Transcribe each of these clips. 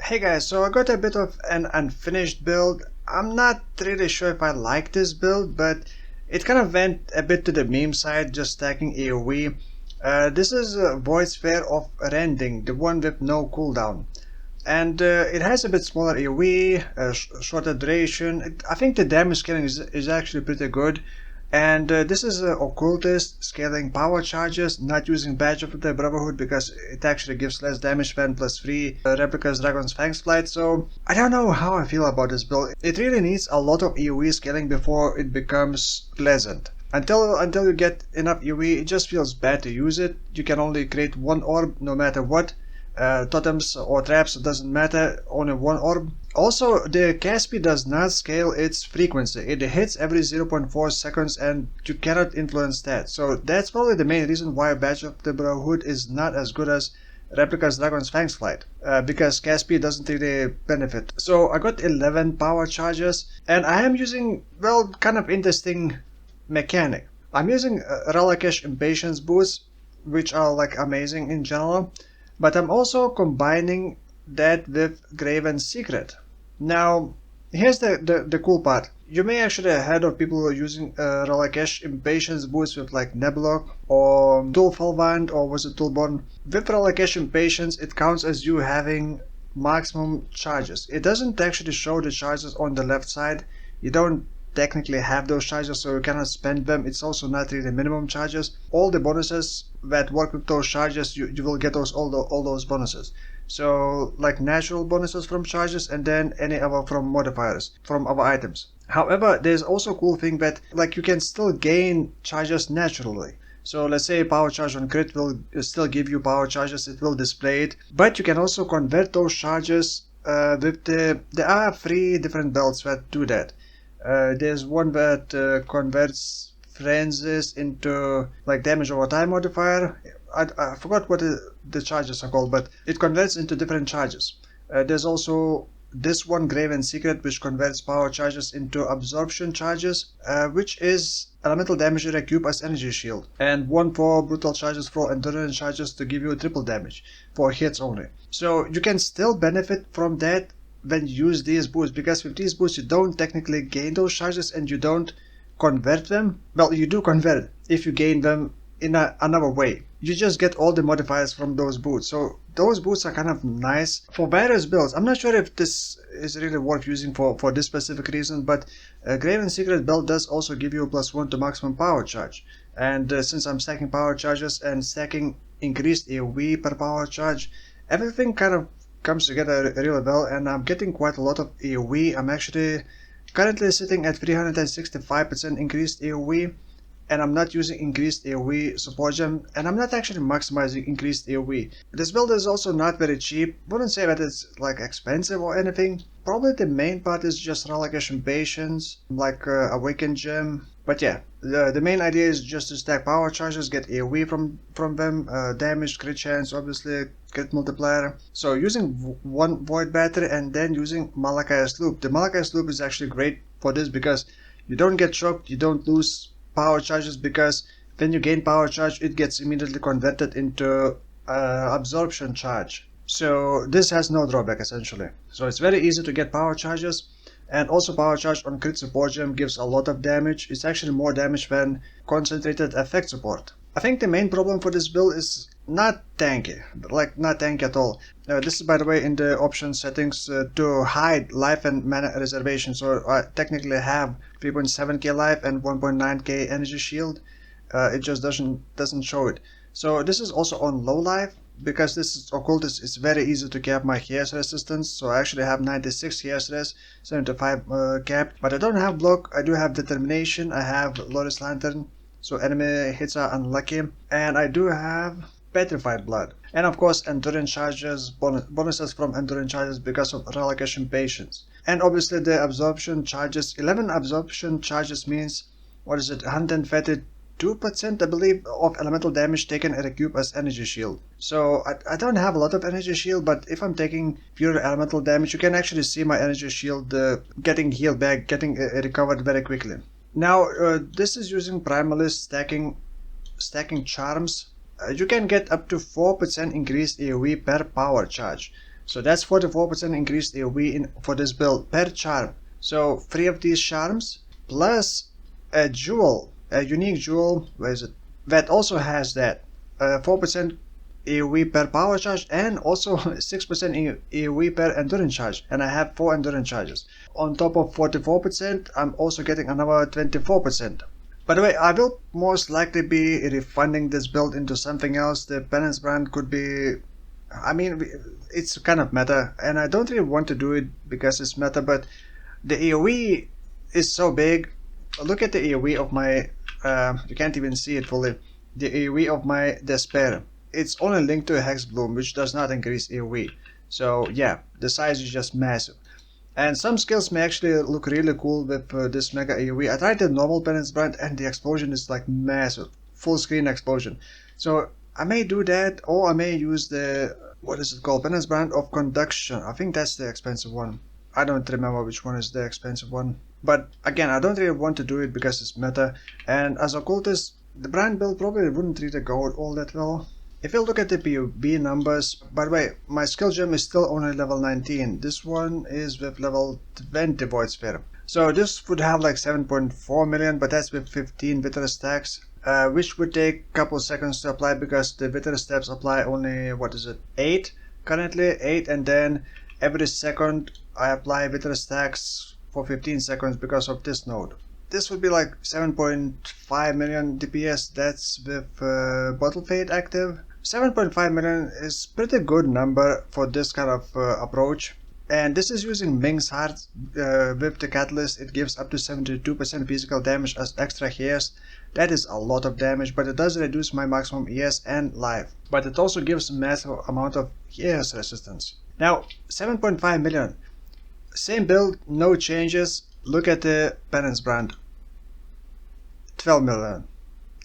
Hey guys, so I got a bit of an unfinished build. I'm not really sure if I like this build, but it kind of went a bit to the meme side, just stacking AoE. This is Void Sphere of Rending, the one with no cooldown. And it has a bit smaller AoE, shorter duration. I think the damage scaling is actually pretty good. And this is Occultist, scaling power charges, not using Badge of the Brotherhood because it actually gives less damage when +3 replicas Dragon's Fang's Flight. So I don't know how I feel about this build. It really needs a lot of AoE scaling before it becomes pleasant. Until you get enough AoE, it just feels bad to use it. You can only create one orb no matter what. Totems or traps, doesn't matter, only one orb. Also, the cast speed does not scale its frequency. It hits every 0.4 seconds and you cannot influence that. So that's probably the main reason why Badge of the Brotherhood is not as good as Replica's Dragon's Fang's Flight, because cast speed doesn't really benefit. So I got 11 power charges and I am using, well, kind of interesting mechanic. I'm using Ralakesh Impatience boosts, which are like amazing in general. But I'm also combining that with Graven's Secret. Now, here's the cool part. You may actually have heard of people who are using Ralakesh Impatience boost with like Neblock or Tulfalvand or was it Tulborn. With Ralakesh Impatience, it counts as you having maximum charges. It doesn't actually show the charges on the left side. You don't technically have those charges, so you cannot spend them. It's also not really minimum charges. All the bonuses that work with those charges, you will get all those bonuses. So like natural bonuses from charges and then any other from modifiers from other items. However, there's also a cool thing that like you can still gain charges naturally. So let's say power charge on crit will still give you power charges, it will display it, but you can also convert those charges with there are 3 different belts that do that. There's one that converts frenzies into like damage over time modifier. I forgot what the charges are called, but it converts into different charges. There's also this one Graven's Secret, which converts power charges into absorption charges, which is elemental damage recube as energy shield, and one for brutal charges for endurance charges to give you triple damage for hits only. So you can still benefit from that when you use these boosts, because with these boosts you don't technically gain those charges and you don't convert them. Well, you do convert if you gain them in another way. You just get all the modifiers from those boosts. So those boosts are kind of nice for various builds. I'm not sure if this is really worth using for this specific reason, but Graven's Secret build does also give you a +1 to maximum power charge. And since I'm stacking power charges and stacking increased AoE per power charge, everything kind of comes together really well, and I'm getting quite a lot of AoE. I'm actually currently sitting at 365% increased AoE, and I'm not using increased AoE support gem, and I'm not actually maximizing increased AoE. This build is also not very cheap. Wouldn't say that it's like expensive or anything. Probably the main part is just Ralakesh Impatience, like Awakened Gem. But yeah, the main idea is just to stack power charges, get AoE from them, damage, crit chance, obviously, crit multiplier. So using one Void Battery and then using Malachi's Loop. The Malachi's Loop is actually great for this because you don't get shocked, you don't lose power charges, because when you gain power charge it gets immediately converted into absorption charge. So this has no drawback essentially. So it's very easy to get power charges. And also power charge on crit support gem gives a lot of damage. It's actually more damage than concentrated effect support. I think the main problem for this build is not tanky, like not tanky at all. This is by the way in the option settings to hide life and mana reservation. So I technically have 3.7k life and 1.9k energy shield. It just doesn't show it. So this is also on low life. Because this is Occultist, it's very easy to cap my Chaos Resistance, so I actually have 96 Chaos Res, 75 capped, but I don't have Block. I do have Determination, I have Loris Lantern, so enemy hits are unlucky, and I do have Petrified Blood, and of course Endurance Charges, bonuses from Endurance Charges because of Ralakesh Impatience, and obviously the Absorption Charges. 11 Absorption Charges means, what is it, 132% I believe of elemental damage taken at a cube as energy shield. So I don't have a lot of energy shield, but if I'm taking pure elemental damage, you can actually see my energy shield getting healed back, getting recovered very quickly. Now this is using Primalist stacking charms. You can get up to 4% increased AoE per power charge. So that's 44% increased AoE for this build per charm. So 3 of these charms plus a jewel, a unique jewel, where is it? That also has that 4% AoE per power charge and also 6% AoE per endurance charge, and I have 4 endurance charges. On top of 44%, I'm also getting another 24%. By the way, I will most likely be refunding this build into something else. The penance brand could be, I mean, it's kind of meta, and I don't really want to do it because it's meta, but the AoE is so big. Look at the AoE of my, you can't even see it fully, the AoE of my Despair. It's only linked to a Hex Bloom, which does not increase AoE. So yeah, the size is just massive. And some skills may actually look really cool with this mega AoE. I tried the normal penance brand and the explosion is like massive, full screen explosion. So I may do that, or I may use the, what is it called, penance brand of conduction. I think that's the expensive one. I don't remember which one is the expensive one. But again, I don't really want to do it because it's meta. And as Occultist, the brand build probably wouldn't really go all that well. If you look at the PUB numbers, by the way, my skill gem is still only level 19. This one is with level 20 Void Sphere. So this would have like 7.4 million, but that's with 15 Wither stacks, which would take a couple seconds to apply because the Wither steps apply only, what is it, 8? Currently 8, and then every second I apply Wither stacks for 15 seconds because of this node. This would be like 7.5 million DPS, that's with Bottle Fade active. 7.5 million is pretty good number for this kind of approach. And this is using Ming's Heart with the Catalyst. It gives up to 72% physical damage as extra hairs. That is a lot of damage, but it does reduce my maximum ES and life. But it also gives massive amount of ES resistance. Now, 7.5 million. Same build, no changes. Look at the penance brand. 12 million.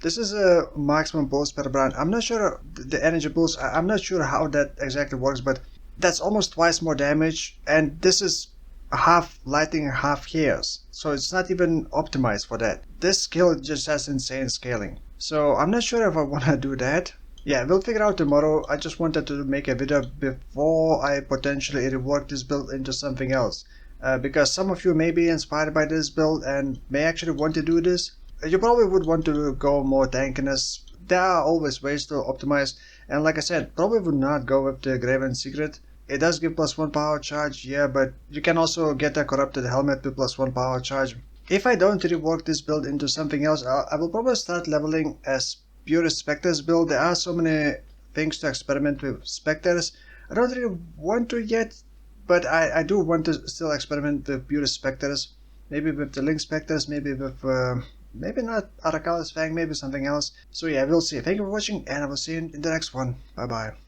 This is a maximum pulse per brand. I'm not sure the energy pulse, I'm not sure how that exactly works, but that's almost twice more damage, and this is half lighting, half hairs. So it's not even optimized for that. This skill just has insane scaling. So I'm not sure if I want to do that. Yeah, we'll figure out tomorrow. I just wanted to make a video before I potentially rework this build into something else. Because some of you may be inspired by this build and may actually want to do this. You probably would want to go more tankiness. There are always ways to optimize, and like I said, probably would not go with the Graven Secret. It does give +1 power charge, yeah, but you can also get a corrupted helmet with +1 power charge. If I don't rework this build into something else, I will probably start leveling as pure Spectres build. There are so many things to experiment with Spectres. I don't really want to yet, but I do want to still experiment with pure Spectres. Maybe with the Link Spectres, maybe with maybe not Arakalis Fang, maybe something else. So yeah, we'll see. Thank you for watching, and I will see you in the next one. Bye bye.